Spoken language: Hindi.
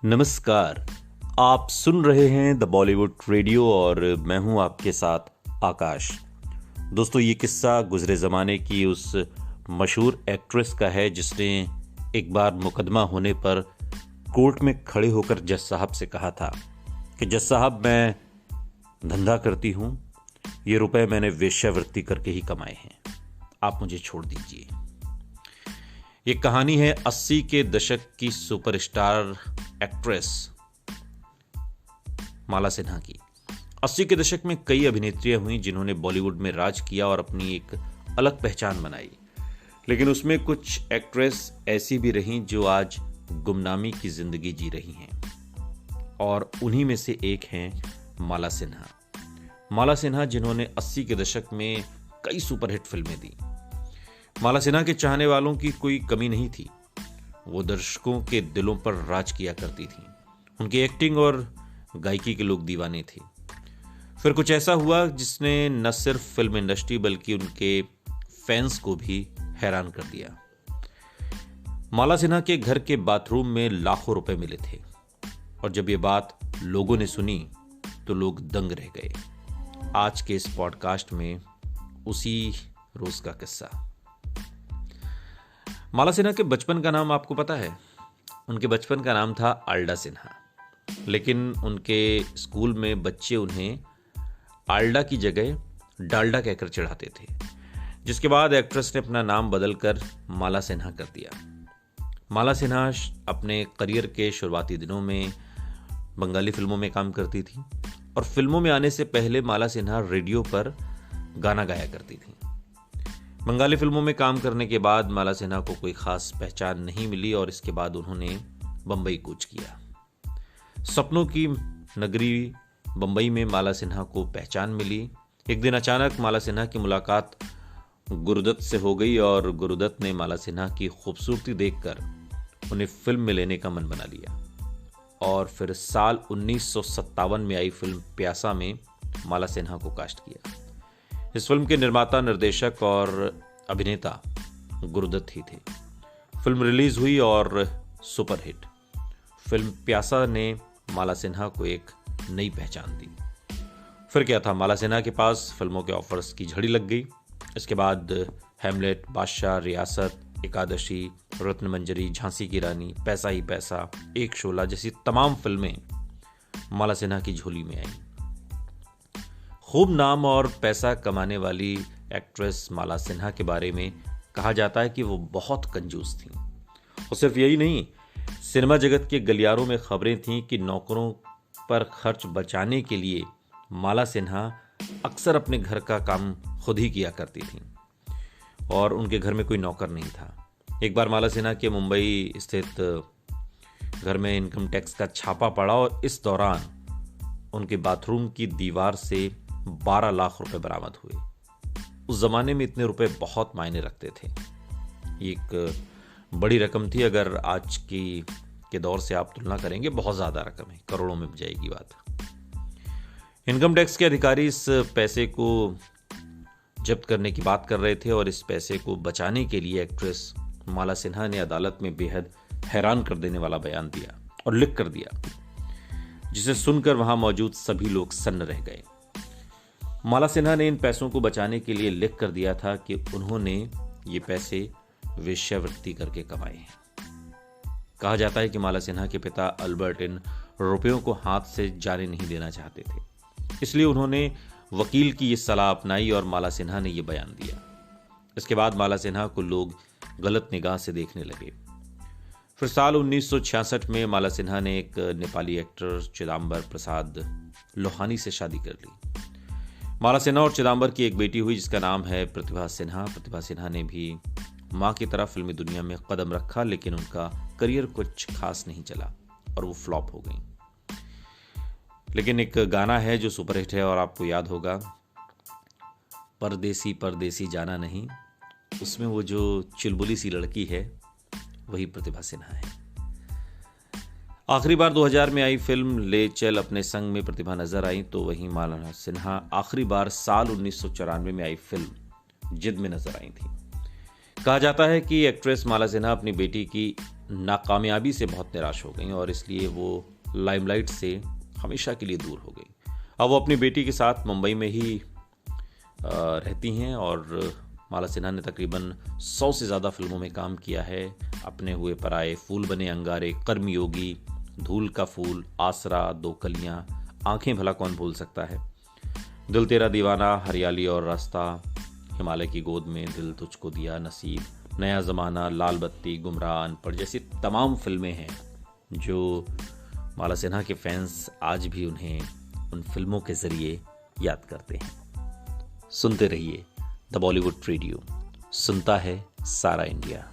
नमस्कार। आप सुन रहे हैं द बॉलीवुड रेडियो और मैं हूं आपके साथ आकाश। दोस्तों, ये किस्सा गुजरे ज़माने की उस मशहूर एक्ट्रेस का है जिसने एक बार मुकदमा होने पर कोर्ट में खड़े होकर जज साहब से कहा था कि जज साहब, मैं धंधा करती हूं, ये रुपए मैंने वेश्यावृत्ति करके ही कमाए हैं, आप मुझे छोड़ दीजिए। ये कहानी है 80 के दशक की सुपरस्टार एक्ट्रेस माला सिन्हा की। 80 के दशक में कई अभिनेत्रियां हुई जिन्होंने बॉलीवुड में राज किया और अपनी एक अलग पहचान बनाई, लेकिन उसमें कुछ एक्ट्रेस ऐसी भी रहीं जो आज गुमनामी की जिंदगी जी रही हैं, और उन्हीं में से एक हैं माला सिन्हा। माला सिन्हा जिन्होंने 80 के दशक में कई सुपरहिट फिल्में दी। माला सिन्हा के चाहने वालों की कोई कमी नहीं थी, वो दर्शकों के दिलों पर राज किया करती थी। उनकी एक्टिंग और गायकी के लोग दीवाने थे। फिर कुछ ऐसा हुआ जिसने न सिर्फ फिल्म इंडस्ट्री बल्कि उनके फैंस को भी हैरान कर दिया। माला सिन्हा के घर के बाथरूम में लाखों रुपए मिले थे, और जब ये बात लोगों ने सुनी तो लोग दंग रह गए। आज के इस पॉडकास्ट में उसी रोज का किस्सा। माला सिन्हा के बचपन का नाम आपको पता है? उनके बचपन का नाम था आल्डा सिन्हा, लेकिन उनके स्कूल में बच्चे उन्हें आल्डा की जगह डाल्डा कहकर चिढ़ाते थे, जिसके बाद एक्ट्रेस ने अपना नाम बदलकर माला सिन्हा कर दिया। माला सिन्हा अपने करियर के शुरुआती दिनों में बंगाली फिल्मों में काम करती थी, और फिल्मों में आने से पहले माला सिन्हा रेडियो पर गाना गाया करती थी। बंगाली फिल्मों में काम करने के बाद माला सिन्हा को कोई खास पहचान नहीं मिली, और इसके बाद उन्होंने बंबई कूच किया। सपनों की नगरी बंबई में माला सिन्हा को पहचान मिली। एक दिन अचानक माला सिन्हा की मुलाकात गुरुदत्त से हो गई, और गुरुदत्त ने माला सिन्हा की खूबसूरती देखकर उन्हें फिल्म में लेने का मन बना लिया, और फिर साल 1957 में आई फिल्म प्यासा में माला सिन्हा को कास्ट किया। इस फिल्म के निर्माता, निर्देशक और अभिनेता गुरुदत्त ही थे। फिल्म रिलीज हुई और सुपरहिट। फिल्म प्यासा ने माला सिन्हा को एक नई पहचान दी। फिर क्या था, माला सिन्हा के पास फिल्मों के ऑफर्स की झड़ी लग गई। इसके बाद हेमलेट, बादशाह, रियासत, एकादशी, रत्न मंजरी, झांसी की रानी, पैसा ही पैसा, एक शोला जैसी तमाम फिल्में माला सिन्हा की झोली में आई। खूब नाम और पैसा कमाने वाली एक्ट्रेस माला सिन्हा के बारे में कहा जाता है कि वो बहुत कंजूस थीं। और सिर्फ यही नहीं, सिनेमा जगत के गलियारों में खबरें थीं कि नौकरों पर खर्च बचाने के लिए माला सिन्हा अक्सर अपने घर का काम खुद ही किया करती थीं, और उनके घर में कोई नौकर नहीं था। एक बार माला सिन्हा के मुंबई स्थित घर में इनकम टैक्स का छापा पड़ा, और इस दौरान उनके बाथरूम की दीवार से 12 लाख रुपए बरामद हुए। उस जमाने में इतने रुपए बहुत मायने रखते थे। एक बड़ी रकम थी। अगर आज के दौर से आप तुलना करेंगे, बहुत ज्यादा रकम है, करोड़ों में जाएगी बात। इनकम टैक्स के अधिकारी इस पैसे को जब्त करने की बात कर रहे थे, और इस पैसे को बचाने के लिए एक्ट्रेस माला सिन्हा ने अदालत में बेहद हैरान कर देने वाला बयान दिया और लिख कर दिया, जिसे सुनकर वहां मौजूद सभी लोग सन्न रह गए। माला सिन्हा ने इन पैसों को बचाने के लिए लिख कर दिया था कि उन्होंने ये पैसे वेश्यावृत्ति करके कमाए हैं। कहा जाता है कि माला सिन्हा के पिता अल्बर्ट इन रुपयों को हाथ से जाने नहीं देना चाहते थे, इसलिए उन्होंने वकील की ये सलाह अपनाई और माला सिन्हा ने यह बयान दिया। इसके बाद माला सिन्हा को लोग गलत निगाह से देखने लगे। फिर साल 1966 में माला सिन्हा ने एक नेपाली एक्टर चिदंबर प्रसाद लोहानी से शादी कर ली। माला सिन्हा और चिदंबर की एक बेटी हुई जिसका नाम है प्रतिभा सिन्हा। प्रतिभा सिन्हा ने भी मां की तरह फिल्मी दुनिया में कदम रखा, लेकिन उनका करियर कुछ खास नहीं चला और वो फ्लॉप हो गई। लेकिन एक गाना है जो सुपरहिट है और आपको याद होगा, परदेसी परदेसी जाना नहीं। उसमें वो जो चुलबुली सी लड़की है वही प्रतिभा सिन्हा है। आखिरी बार 2000 में आई फिल्म ले चल अपने संग में प्रतिभा नजर आई, तो वहीं माला सिन्हा आखिरी बार साल 1994 में आई फिल्म जिद में नजर आई थी। कहा जाता है कि एक्ट्रेस माला सिन्हा अपनी बेटी की नाकामयाबी से बहुत निराश हो गई और इसलिए वो लाइमलाइट से हमेशा के लिए दूर हो गई। अब वो अपनी बेटी के साथ मुंबई में ही रहती हैं और माला सिन्हा ने तकरीबन 100 से ज़्यादा फिल्मों में काम किया है। अपने हुए पराए, फूल बने अंगारे, कर्मयोगी, धूल का फूल, आसरा, दो कलियां, आंखें भला कौन भूल सकता है, दिल तेरा दीवाना, हरियाली और रास्ता, हिमालय की गोद में, दिल तुझको दिया नसीब, नया ज़माना, लाल बत्ती, गुमराह, अनपढ़ जैसी तमाम फिल्में हैं जो माला सिन्हा के फैंस आज भी उन्हें उन फिल्मों के ज़रिए याद करते हैं। सुनते रहिए द बॉलीवुड रेडियो, सुनता है सारा इंडिया।